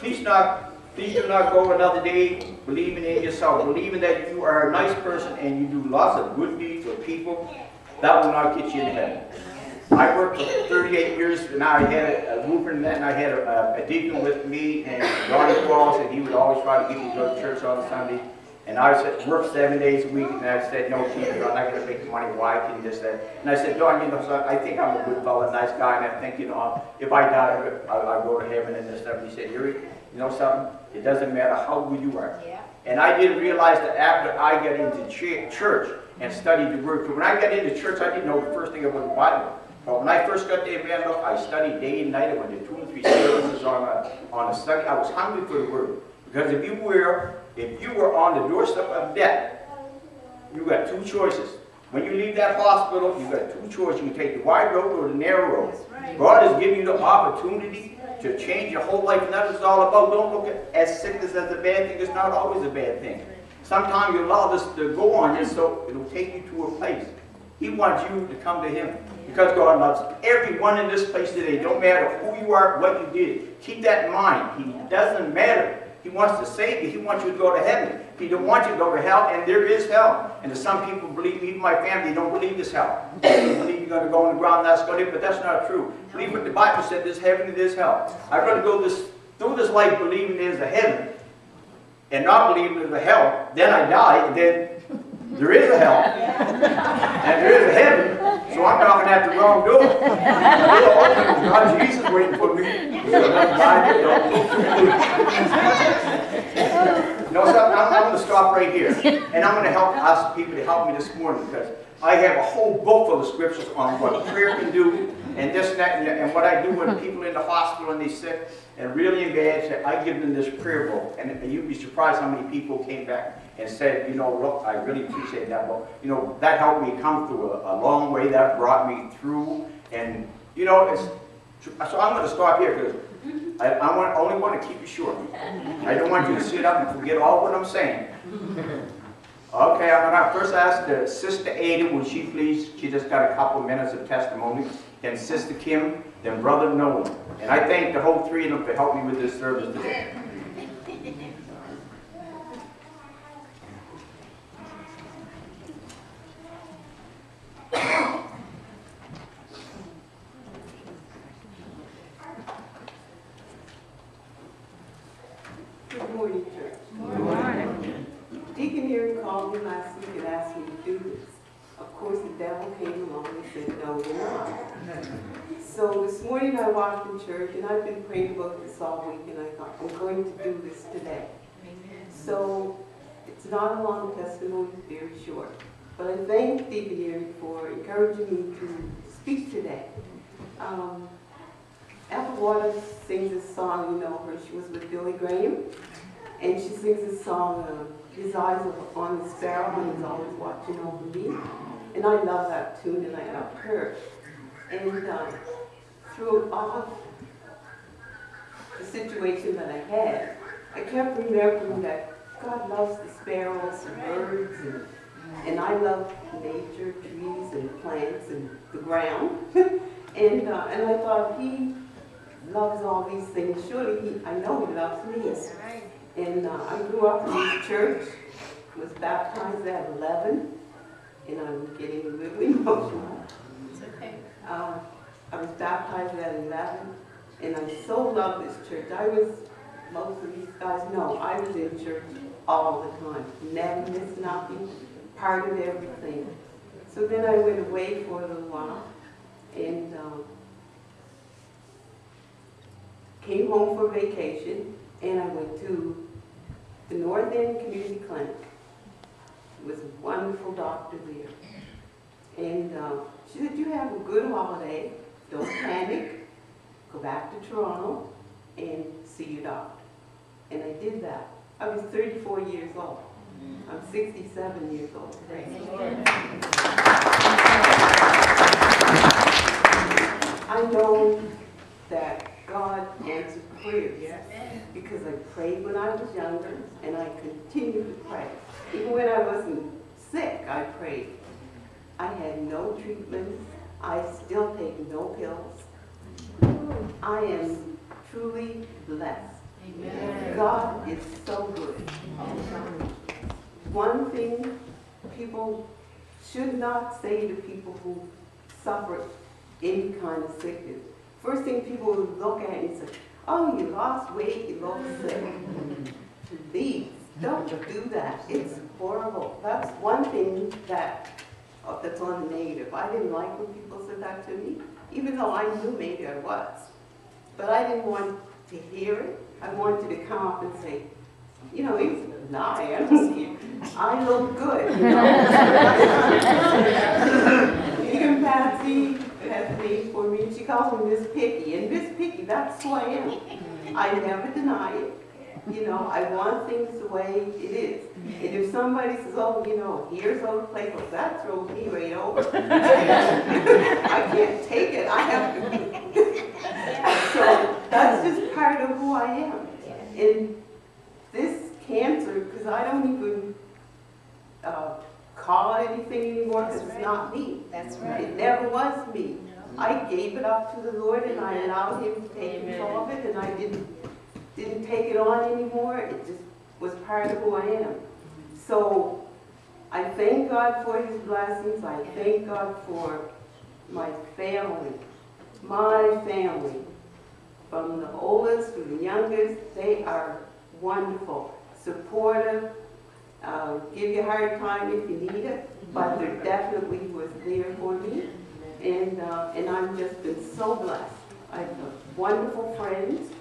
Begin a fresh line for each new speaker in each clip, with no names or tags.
Please do not go another day believing in yourself, believing that you are a nice person and you do lots of good deeds for people. That will not get you in heaven. I worked for 38 years, and I had a movement and I had a deacon with me, and Ronnie Claus, and he would always try to get me to go to church on Sunday. And I said, work 7 days a week, and I said, no, Chief, I'm not going to make money. Why can this, that? And I said, Don, you know, son, I think I'm a good fellow, nice guy, and I think, you know, if I die, I'll go to heaven and this stuff. And he said, you know something? It doesn't matter how good you are. Yeah. And I didn't realize that after I got into church and studied the Word. Because when I got into church, I didn't know the first thing about the Bible. But when I first got there, man, look, I studied day and night. I went to 2 or 3 services on a study. I was hungry for the Word. Because if you were on the doorstep of death, you got 2 choices. When you leave that hospital, you got 2 choices. You can take the wide road or the narrow road. Right. God has given you the opportunity to change your whole life, and that's what it's all about. Don't look at sickness as a bad thing. It's not always a bad thing. Sometimes you allow this to go on you, so it'll take you to a place. He wants you to come to Him. Because God loves everyone in this place today. Don't matter who you are, what you did. Keep that in mind. He doesn't matter. He wants to save you. He wants you to go to heaven. He don't want you to go to hell, and there is hell. And some people believe, even my family, they don't believe there's hell. They believe you're going to go on the ground, that's going to, but that's not true. Believe what the Bible said, there's heaven and there's hell. I'd rather go through this life believing there's a heaven and not believing there's a hell. Then I die, and then there is a hell. And there is a heaven. So I'm knocking at the wrong door. The door opens, God, Jesus waiting for me. No, so I'm going to stop right here. And I'm going to ask people to help me this morning, because I have a whole book full of scriptures on what prayer can do, and this and that, and what I do when people in the hospital and they sick and really bad. I give them this prayer book, and you'd be surprised how many people came back and said, you know, look, I really appreciate that book. You know, that helped me come through a long way. That brought me through, and you know, so I'm going to stop here because I only want to keep it short. I don't want you to sit up and forget all what I'm saying. Okay, I'm going to first ask the Sister Ada, would she please? She just got a couple minutes of testimony. Then Sister Kim, then Brother Noah. And I thank the whole 3 of them for helping me with this service today.
Good morning, church. Good morning. Deacon here called me last week and asked me to do this. Of course, the devil came along and said, no, you're not. So this morning I walked in church, and I've been praying about this all week, and I thought, I'm going to do this today. So it's not a long testimony, it's very short. But I thank Deacon here for encouraging me to speak today. Apple Waters sings this song, you know her, she was with Billy Graham, and she sings this song, his eyes are on the sparrow, and he's always watching over me. And I love that tune, and I got her. And through all the situation that I had, I kept remembering that God loves the sparrows and birds, and I love nature, trees and plants and the ground. and I thought, He loves all these things. Surely I know He loves me. And I grew up in this church, was baptized at 11, and I'm getting a little emotional. It's okay. I was baptized at 11, and I so love this church. Most of these guys know, I was in church all the time. Never missed nothing, part of everything. So then I went away for a little while, and came home for vacation, and I went to the North End Community Clinic. It was a wonderful doctor there. And she said, you have a good holiday, don't panic, go back to Toronto and see your doctor. And I did that. I was 34 years old. I'm 67 years old today. I know that God answered prayers because I prayed when I was younger, and I continue to pray. Even when I wasn't sick, I prayed. I had no treatment. I still take no pills. I am truly blessed. Amen. God is so good. One thing people should not say to people who suffer any kind of sickness. First thing people will look at and say, oh, you lost weight, you look sick. Please, don't do that. It's horrible. That's one thing that's on the negative. I didn't like when people said that to me, even though I knew maybe I was. But I didn't want to hear it. I wanted to come up and say, you know, it's a lie. I look good. You know? Even Patsy has a name for me. She calls me Miss Picky. And Miss Picky, that's who I am. I never deny it. You know, I want things the way it is. And if somebody says, oh, you know, here's all the place, well, that throws me right over. I can't take it. I have to. So that's just part of who I am. And this cancer, because I don't even call it anything anymore, because it's not me.
That's right.
It never was me. I gave it up to the Lord, and I allowed Him to take control of it, and I didn't take it on anymore. It just was part of who I am. So I thank God for His blessings. I thank God for my family. My family. From the oldest to the youngest, they are wonderful, supportive, give you a hard time if you need it, but they're definitely was there for me. And I've just been so blessed. I have wonderful friends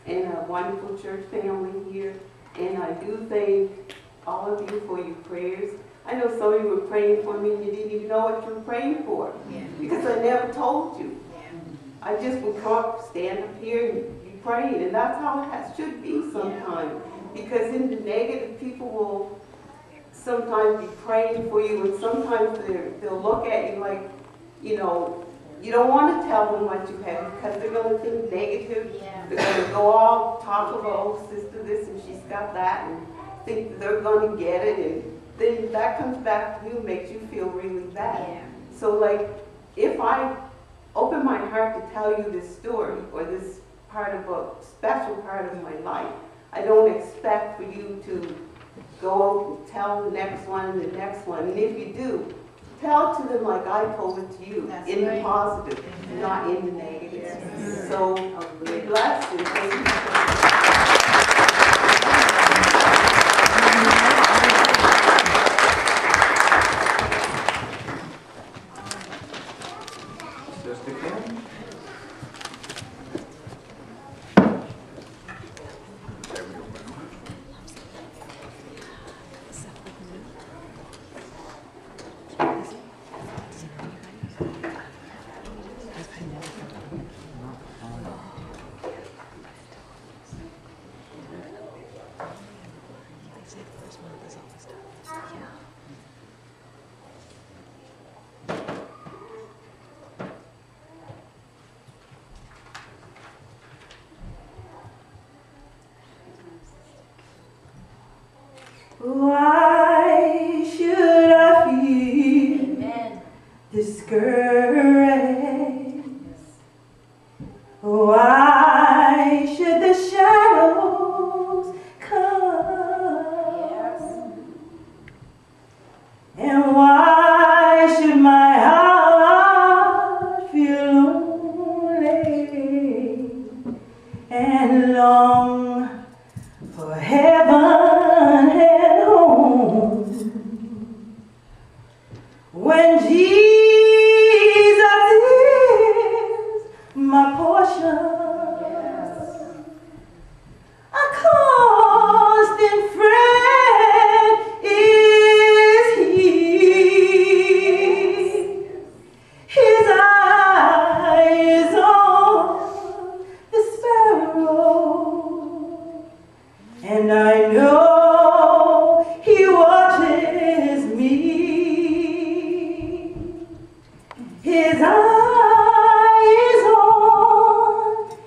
and a wonderful church family here. And I do thank all of you for your prayers. I know some of you were praying for me and you didn't even know what you were praying for, because I never told you. I just would come up, stand up here and be praying, and that's how it should be sometimes. Because in the negative, people will sometimes be praying for you, and sometimes they'll look at you like, you know, you don't want to tell them what you have, because they're going to think negative. They're going to go all talk about, oh, sister this and she's got that, and think that they're going to get it, and then that comes back to you and makes you feel really bad. So like, if I open my heart to tell you this story, or this part of a special part of my life, I don't expect for you to go and tell the next one and the next one. And if you do, tell it to them like I told it to you, in the positive, not in the negative. So be blessed, and thank you so much.
Sister Kim?
Why should I feel discouraged? Why should the shadows come? And why should my heart feel lonely and long for heaven and home, when Jesus is my portion? A constant friend is He. His eye is on the sparrow, and I know He watches me. His eye is on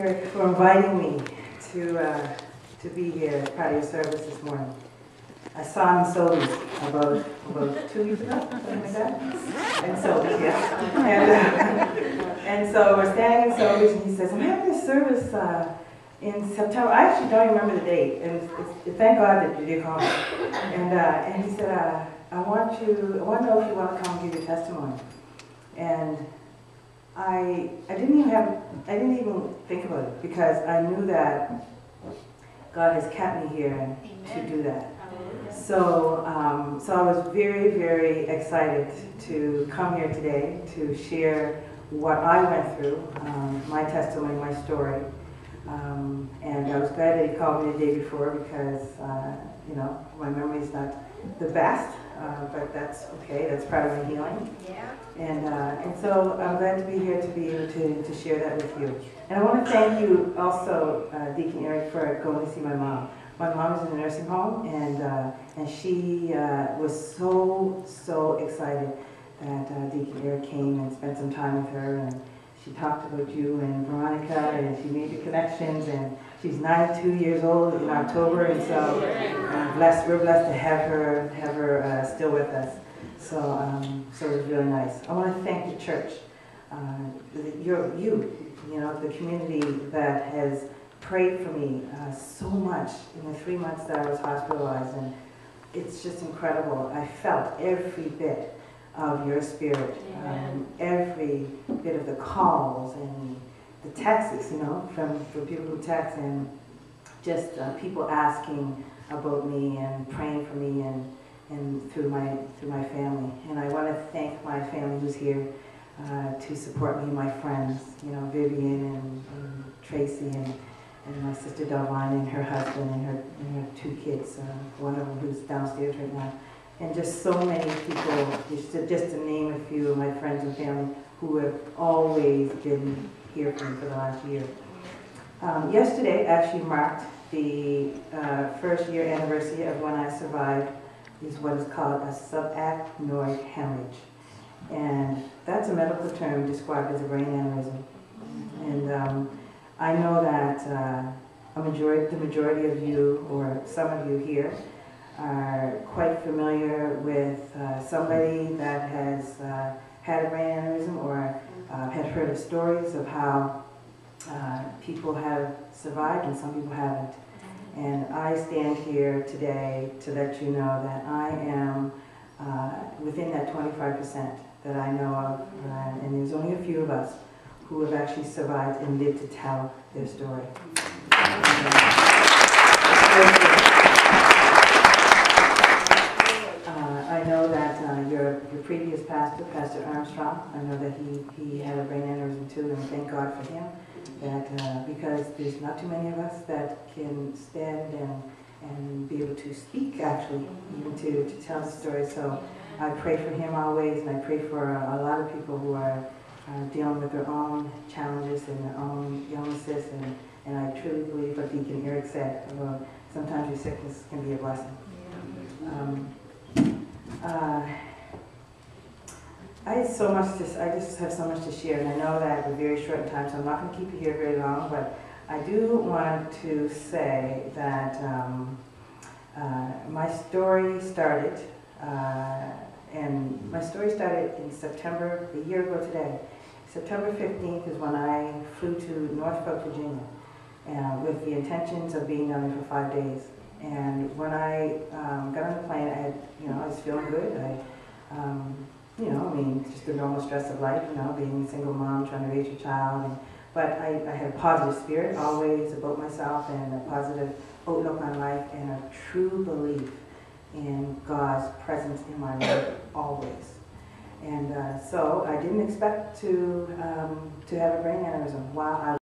Eric, for inviting me to be here as part of your service this morning. I saw him in Sobeys about 2 weeks ago, something like that. And Sobeys, yeah. And so we're standing in Sobeys, and he says, "I'm having a service in September." I actually don't remember the date, and thank God that you did call me. And he said, I want to know if you want to come and give your testimony. And I didn't even think about it, because I knew that God has kept me here to do that. So I was very, very excited to come here today to share what I went through, my testimony, my story. And I was glad that he called me the day before, because, my memory is not the best, but that's okay. That's part of my healing. Yeah. And so I'm glad to be here to be able to share that with you. And I want to thank you also, Deacon Eric, for going to see my mom. My mom is in a nursing home, and she was so excited that Deacon Eric came and spent some time with her, and she talked about you and Veronica, and she made the connections, and she's 92 years old in October, and so we're blessed to have her still with us. So it was really nice. I want to thank the church, the community that has prayed for me so much in the 3 months that I was hospitalized, and it's just incredible. I felt every bit of your spirit, every bit of the calls and the texts, from people who text, and just people asking about me and praying for me, and through my family. And I want to thank my family who's here to support me, my friends, Vivian and Tracy, and my sister Delvine and her husband and her 2 kids, one of them who's downstairs right now. And just so many people, just to name a few of my friends and family who have always been here for me for the last year. Yesterday actually marked the first year anniversary of when I survived what is called a subarachnoid hemorrhage. And that's a medical term described as a brain aneurysm. And I know that the majority of you, or some of you here, are quite familiar with somebody that has had a brain aneurysm, or had heard of stories of how people have survived and some people haven't. And I stand here today to let you know that I am within that 25% that I know of, and there's only a few of us who have actually survived and lived to tell their story. I know that your previous pastor, Pastor Armstrong, I know that he had a brain aneurysm too, and thank God for him. That because there's not too many of us that can stand and be able to speak, actually, even to tell the story. So I pray for him always, and I pray for a lot of people who are dealing with their own challenges and their own illnesses, and I truly believe what Deacon Eric said, sometimes your sickness can be a blessing. I just have so much to share, and I know that we're very short in time, so I'm not going to keep you here very long, but I do want to say that my story started, in September, a year ago today. September 15th is when I flew to Norfolk, Virginia, with the intentions of being down there for 5 days. And when I got on the plane, I was feeling good. Just the normal stress of life, being a single mom, trying to raise your child. But I had a positive spirit always about myself, and a positive outlook on life, and a true belief in God's presence in my life always. And so I didn't expect to have a brain aneurysm while I